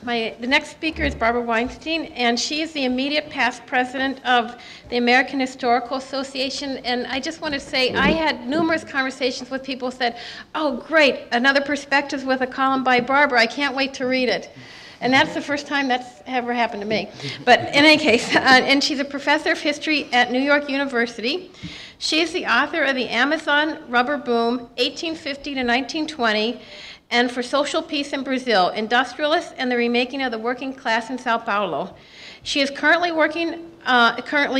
The next speaker is Barbara Weinstein, and she is the immediate past president of the American Historical Association. And I just want to say, I had numerous conversations with people who said, oh, great, another perspective with a column by Barbara. I can't wait to read it. And that's the first time that's ever happened to me. But in any case, and she's a professor of history at New York University. She is the author of The Amazon Rubber Boom, 1850 to 1920, and For Social Peace in Brazil, Industrialists and the Remaking of the Working Class in Sao Paulo. She is currently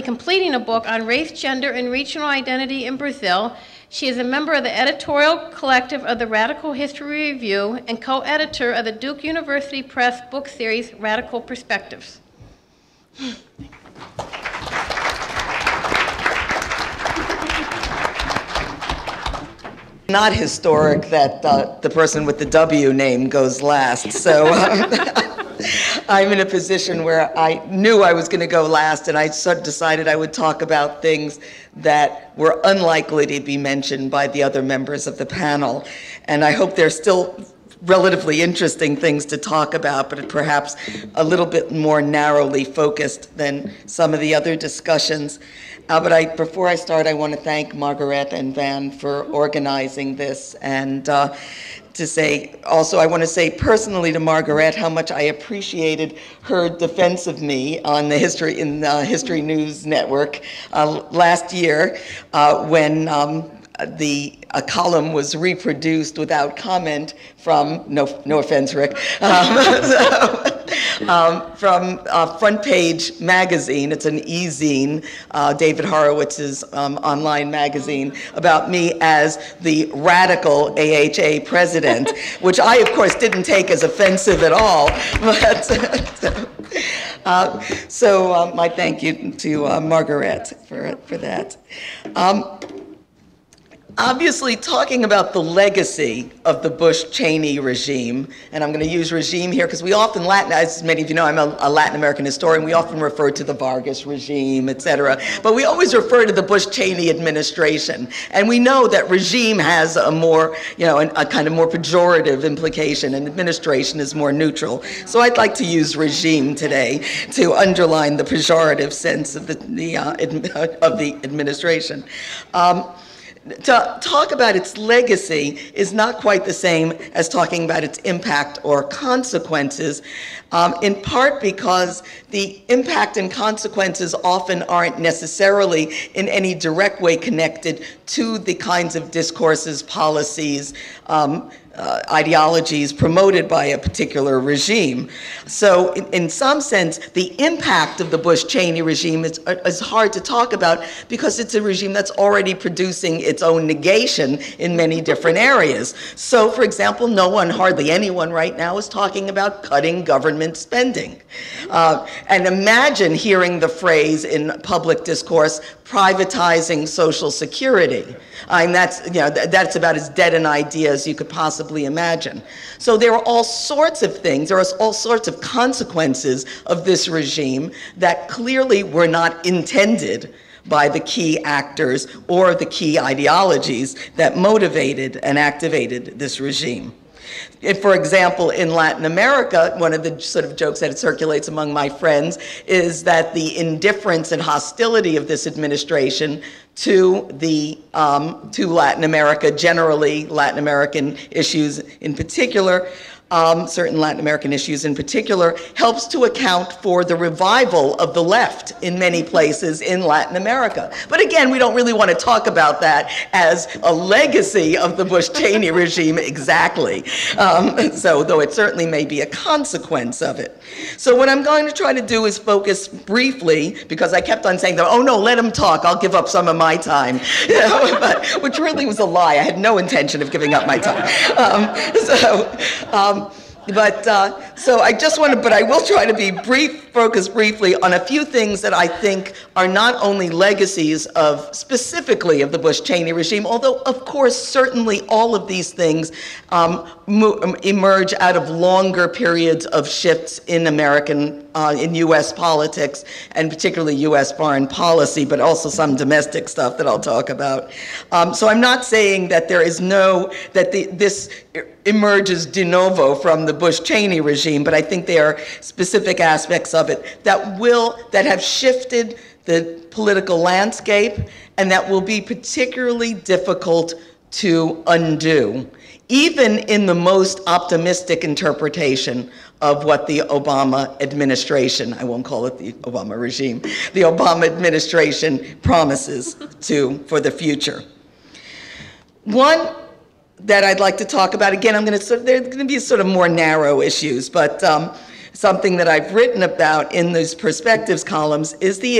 completing a book on race, gender, and regional identity in Brazil. She is a member of the editorial collective of the Radical History Review and co-editor of the Duke University Press book series, Radical Perspectives. Not historic that the person with the W name goes last. So I'm in a position where I knew I was going to go last, and I sort of decided I would talk about things that were unlikely to be mentioned by the other members of the panel. And I hope they're still relatively interesting things to talk about, but perhaps a little bit more narrowly focused than some of the other discussions. But before I start, I want to thank Margaret and Van for organizing this, and to say, also I want to say personally to Margaret how much I appreciated her defense of me on the History News Network last year when a column was reproduced without comment from, no offense, Rick, from Front Page magazine. It's an e-zine, David Horowitz's online magazine, about me as the radical AHA president, which I, of course, didn't take as offensive at all. But, so my thank you to Margaret for that. Obviously, talking about the legacy of the Bush-Cheney regime, and I'm going to use regime here because we often, as many of you know, I'm a Latin American historian, we often refer to the Vargas regime, et cetera, but we always refer to the Bush-Cheney administration. And we know that regime has a more, a kind of more pejorative implication, and administration is more neutral. So I'd like to use regime today to underline the pejorative sense of the administration. To talk about its legacy is not quite the same as talking about its impact or consequences, in part because the impact and consequences often aren't necessarily in any direct way connected to the kinds of discourses, policies, ideologies promoted by a particular regime. So in some sense, the impact of the Bush-Cheney regime is hard to talk about because it's a regime that's already producing its own negation in many different areas. So for example, hardly anyone right now is talking about cutting government spending. And imagine hearing the phrase in public discourse, privatizing Social Security. I mean, that's about as dead an idea as you could possibly imagine. So there are all sorts of things, there are all sorts of consequences of this regime that clearly were not intended by the key actors or the key ideologies that motivated and activated this regime. For example, in Latin America, one of the sort of jokes that circulates among my friends is that the indifference and hostility of this administration to Latin America, generally Latin American issues in particular, certain Latin American issues in particular, helps to account for the revival of the left in many places in Latin America. But again, we don't really want to talk about that as a legacy of the Bush-Cheney regime exactly, though it certainly may be a consequence of it. So what I'm going to try to do is focus briefly, because I kept on saying, oh no, let him talk, I'll give up some of my time, which really was a lie. I had no intention of giving up my time. So I just want to, but I will try to focus briefly on a few things that I think are not only legacies specifically of the Bush-Cheney regime, although of course certainly all of these things emerge out of longer periods of shifts in in U.S. politics, and particularly U.S. foreign policy, but also some domestic stuff that I'll talk about. So I'm not saying that this emerges de novo from the Bush-Cheney regime, but I think there are specific aspects of it that have shifted the political landscape and that will be particularly difficult to undo, even in the most optimistic interpretation of what the Obama administration, I won't call it the Obama regime, the Obama administration promises for the future. One that I'd like to talk about, again, they're going to be sort of more narrow issues, but something that I've written about in these perspectives columns is the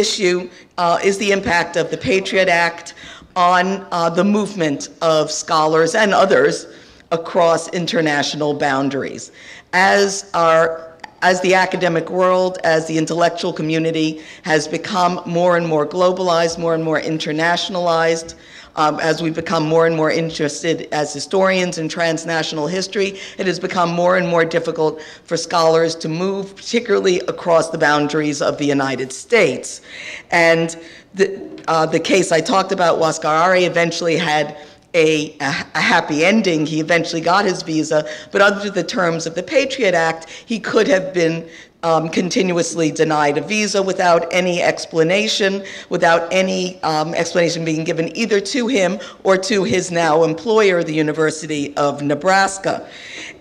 impact of the Patriot Act on the movement of scholars and others across international boundaries. As the academic world, as the intellectual community has become more and more globalized, more and more internationalized, as we've become more and more interested as historians in transnational history, it has become more and more difficult for scholars to move, particularly across the boundaries of the United States. And the case I talked about, Wascarari, eventually had a happy ending. He eventually got his visa, but under the terms of the Patriot Act, he could have been continuously denied a visa without any explanation, without any explanation being given either to him or to his now employer, the University of Nebraska.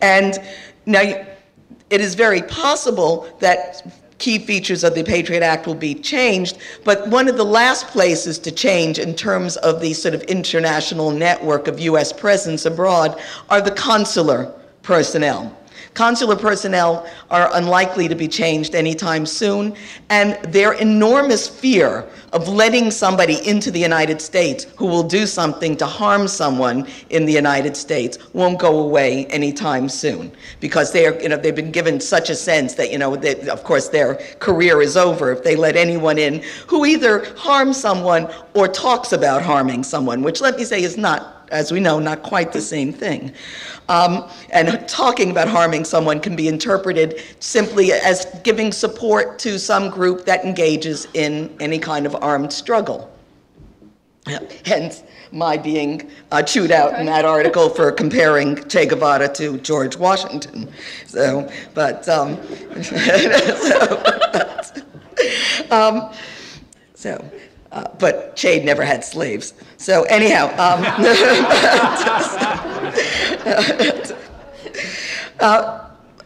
And now it is very possible that key features of the Patriot Act will be changed, but one of the last places to change in terms of the sort of international network of U.S. presence abroad are the consular personnel. Consular personnel are unlikely to be changed anytime soon, and their enormous fear of letting somebody into the United States who will do something to harm someone in the United States won't go away anytime soon, because they've been given such a sense that, of course, their career is over if they let anyone in who either harms someone or talks about harming someone, which, let me say, is not, as we know, not quite the same thing. And talking about harming someone can be interpreted simply as giving support to some group that engages in any kind of armed struggle. Hence my being chewed out in that article for comparing Che Guevara to George Washington. So, but, but Che never had slaves. So anyhow,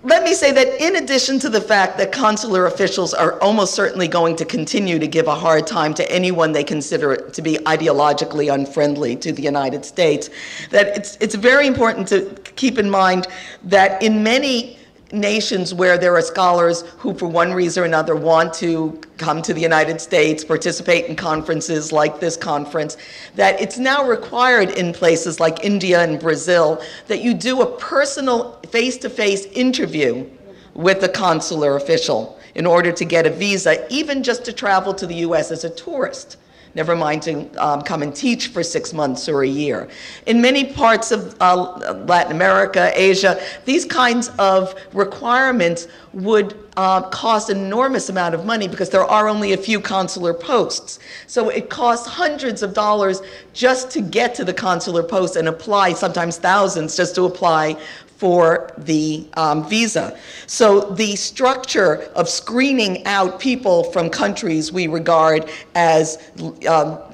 let me say that in addition to the fact that consular officials are almost certainly going to continue to give a hard time to anyone they consider to be ideologically unfriendly to the United States, that it's very important to keep in mind that in many nations where there are scholars who, for one reason or another, want to come to the United States, participate in conferences like this conference, that it's now required in places like India and Brazil that you do a personal face-to-face interview with a consular official in order to get a visa, even just to travel to the US as a tourist. Never mind to come and teach for 6 months or a year. In many parts of Latin America, Asia, these kinds of requirements would cost an enormous amount of money because there are only a few consular posts. So it costs hundreds of dollars just to get to the consular post and apply, sometimes thousands just to apply for the visa. So the structure of screening out people from countries we regard as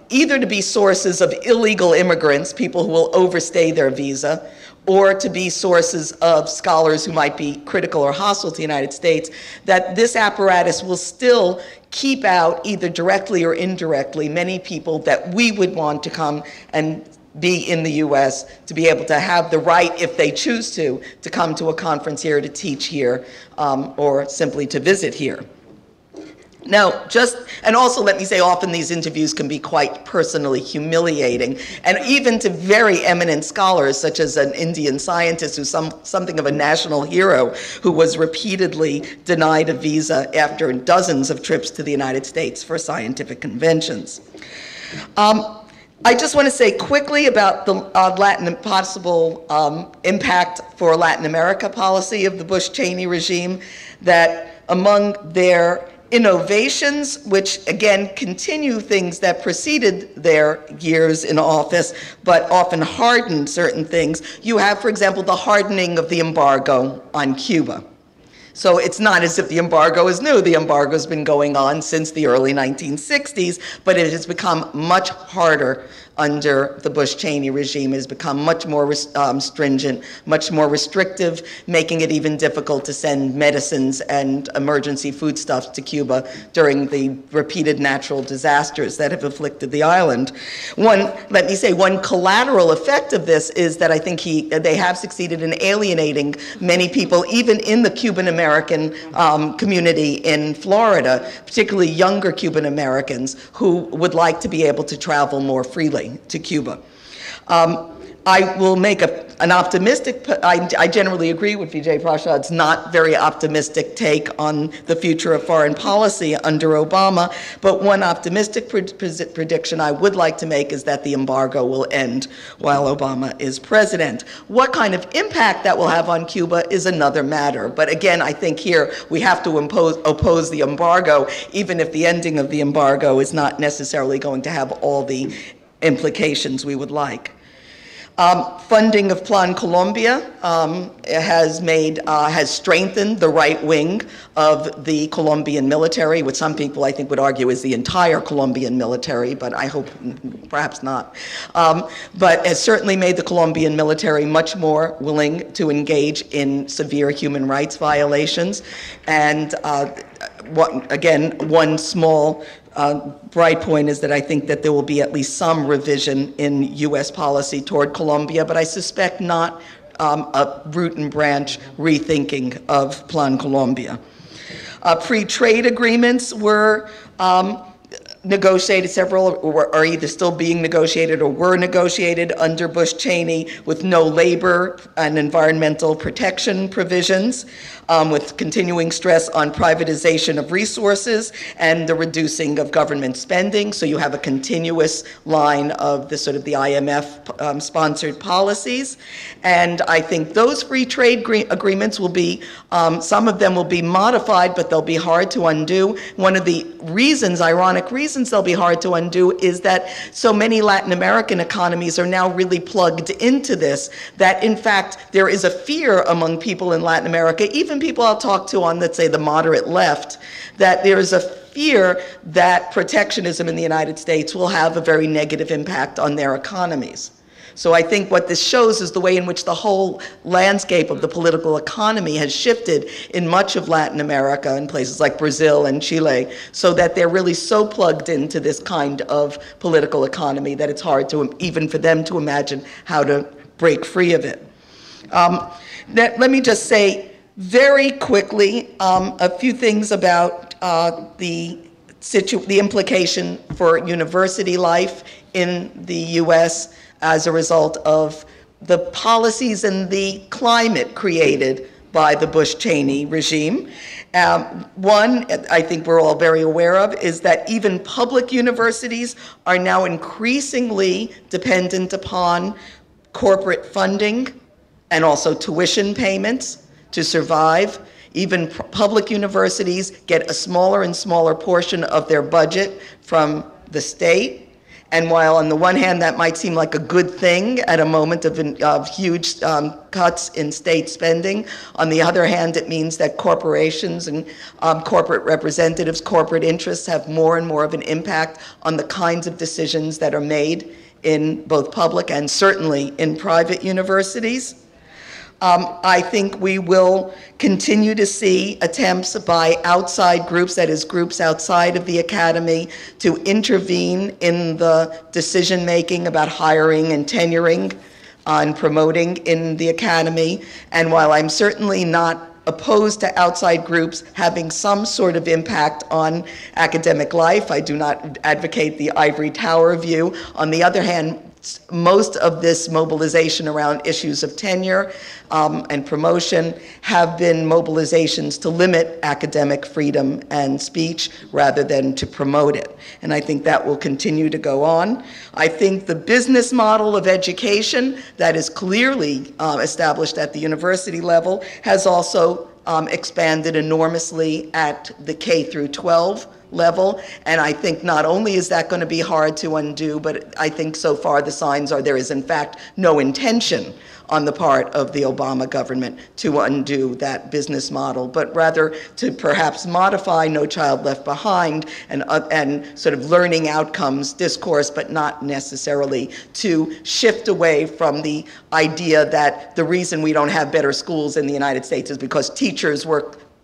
either to be sources of illegal immigrants, people who will overstay their visa, or to be sources of scholars who might be critical or hostile to the United States, that this apparatus will still keep out, either directly or indirectly, many people that we would want to come and be in the US, to be able to have the right, if they choose to come to a conference here, to teach here, or simply to visit here. Now, and also let me say, often these interviews can be quite personally humiliating, and even to very eminent scholars, such as an Indian scientist who's something of a national hero, who was repeatedly denied a visa after dozens of trips to the United States for scientific conventions. I just want to say quickly about the possible impact for Latin America policy of the Bush-Cheney regime, that among their innovations, which again continue things that preceded their years in office, but often hardened certain things. You have, for example, the hardening of the embargo on Cuba. So it's not as if the embargo is new. The embargo has been going on since the early 1960s, but it has become much harder under the Bush-Cheney regime. It has become much more stringent, much more restrictive, making it even difficult to send medicines and emergency foodstuffs to Cuba during the repeated natural disasters that have afflicted the island. Let me say, one collateral effect of this is that I think they have succeeded in alienating many people, even in the Cuban American community in Florida, particularly younger Cuban Americans who would like to be able to travel more freely to Cuba. I will make an optimistic, I generally agree with Vijay Prashad's not very optimistic take on the future of foreign policy under Obama, but one optimistic prediction I would like to make is that the embargo will end while Obama is president. What kind of impact that will have on Cuba is another matter, but again, I think here we have to oppose the embargo, even if the ending of the embargo is not necessarily going to have all the implications we would like. Funding of Plan Colombia has strengthened the right wing of the Colombian military, which some people I think would argue is the entire Colombian military, but I hope perhaps not. But has certainly made the Colombian military much more willing to engage in severe human rights violations. And one small bright point is that I think that there will be at least some revision in U.S. policy toward Colombia, but I suspect not a root and branch rethinking of Plan Colombia. Free trade agreements were negotiated, several are either still being negotiated or were negotiated under Bush-Cheney with no labor and environmental protection provisions, with continuing stress on privatization of resources and the reducing of government spending. So you have a continuous line of the sort of the IMF sponsored policies. And I think those free trade agreements will be, some of them will be modified, but they'll be hard to undo. One of the reasons, ironic reasons they'll be hard to undo is that so many Latin American economies are now really plugged into this, that in fact there is a fear among people in Latin America, even people I'll talk to on, let's say, the moderate left, that there is a fear that protectionism in the United States will have a very negative impact on their economies. So I think what this shows is the way in which the whole landscape of the political economy has shifted in much of Latin America, in places like Brazil and Chile, so that they're really so plugged into this kind of political economy that it's hard to, even for them to imagine how to break free of it. Let me just say very quickly a few things about the implication for university life in the U.S. as a result of the policies and the climate created by the Bush-Cheney regime. One, I think we're all very aware of, is that even public universities are now increasingly dependent upon corporate funding and also tuition payments to survive. Even public universities get a smaller and smaller portion of their budget from the state. And while on the one hand that might seem like a good thing at a moment of huge cuts in state spending, on the other hand it means that corporations and corporate representatives, corporate interests have more and more of an impact on the kinds of decisions that are made in both public and certainly in private universities. I think we will continue to see attempts by outside groups, that is groups outside of the academy, to intervene in the decision-making about hiring and tenuring and promoting in the academy. And while I'm certainly not opposed to outside groups having some sort of impact on academic life, I do not advocate the ivory tower view. On the other hand, most of this mobilization around issues of tenure and promotion have been mobilizations to limit academic freedom and speech rather than to promote it. And I think that will continue to go on. I think the business model of education that is clearly established at the university level has also expanded enormously at the K through 12 level, and I think not only is that going to be hard to undo, but I think so far the signs are there is in fact no intention on the part of the Obama government to undo that business model, but rather to perhaps modify No Child Left Behind and sort of learning outcomes discourse, but not necessarily to shift away from the idea that the reason we don't have better schools in the United States is because teachers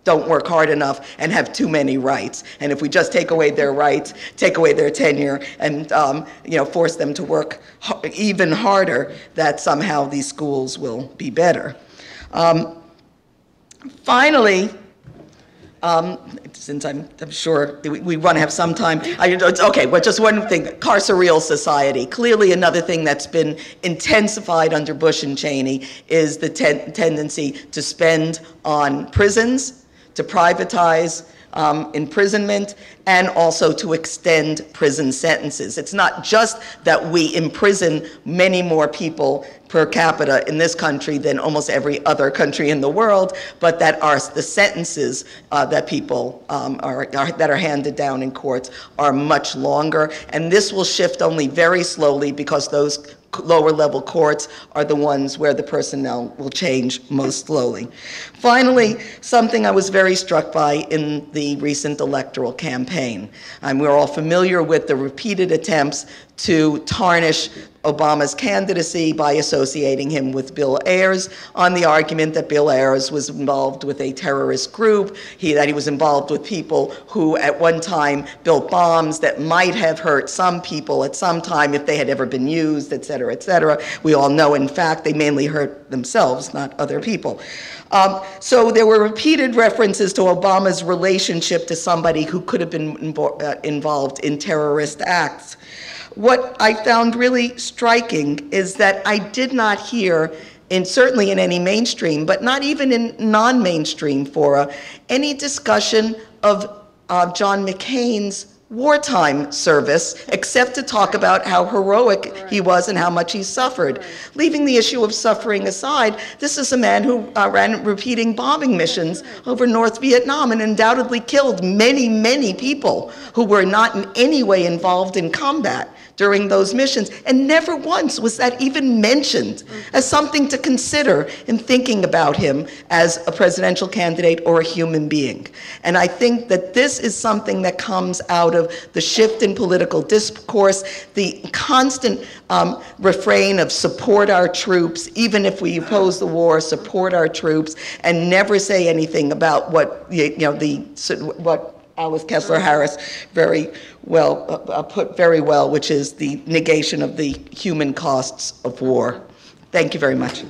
don't work hard enough and have too many rights. And if we just take away their rights, take away their tenure, and force them to work even harder, that somehow these schools will be better. Finally, since I'm sure we want to have some time, okay, but just one thing, carceral society. Clearly another thing that's been intensified under Bush and Cheney is the tendency to spend on prisons, to privatize imprisonment, and also to extend prison sentences. It's not just that we imprison many more people per capita in this country than almost every other country in the world, but that the sentences that people that are handed down in courts are much longer, and this will shift only very slowly because those lower level courts are the ones where the personnel will change most slowly. Finally, something I was very struck by in the recent electoral campaign. We're all familiar with the repeated attempts to tarnish Obama's candidacy by associating him with Bill Ayers on the argument that Bill Ayers was involved with a terrorist group, that he was involved with people who at one time built bombs that might have hurt some people at some time if they had ever been used, et cetera, et cetera. We all know, in fact, they mainly hurt themselves, not other people. So there were repeated references to Obama's relationship to somebody who could have been involved in terrorist acts. What I found really striking is that I did not hear, certainly in any mainstream, but not even in non-mainstream fora, any discussion of John McCain's wartime service, except to talk about how heroic he was and how much he suffered. Leaving the issue of suffering aside, this is a man who ran repeating bombing missions over North Vietnam and undoubtedly killed many, many people who were not in any way involved in combat during those missions, and never once was that even mentioned as something to consider in thinking about him as a presidential candidate or a human being. And I think that this is something that comes out of the shift in political discourse, the constant refrain of support our troops, even if we oppose the war, support our troops, and never say anything about what what Alice Kessler Harris very well put very well, which is the negation of the human costs of war. Thank you very much.